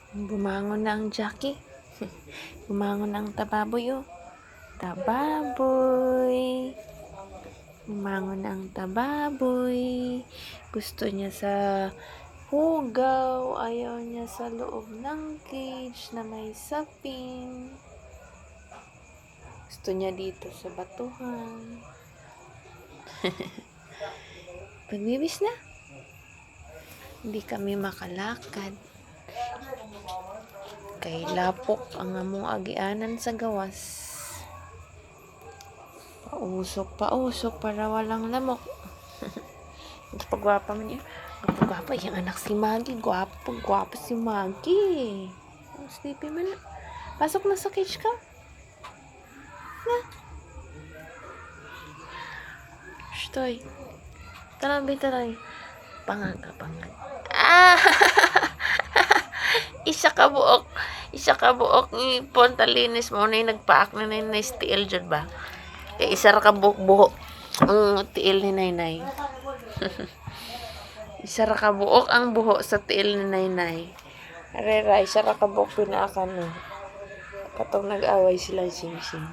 Bumangon na ang Jackie. Bumangon na ang tababoy, oh. Tababoy. Bumangon na ang tababoy. Gusto niya sa hugaw. Ayaw niya sa loob ng cage na may sapin. Gusto niya dito sa batuhan. Pagbibis na. Hindi kami makalakad. Kay lapok ang among agianan sa gawas. Pausok para walang lamok. Pagwapa man yun. Pagwapa yung anak si Maggie. Gwapo si Maggie. Sleepy man na. Pasok na sa cage ka. Na. Shtoy. Talambi. Pangag. Ah! Isa ka buok ni Pontalinis mo na yung nagpaak na stiil dyan ba? Isa ra ka buok ang tiil ni Nainay. Isa ra ka buok ang buho sa tiil ni Nainay. Arera, isa ra ka buok pinaakan no. Katong nag-away sila sing-sing.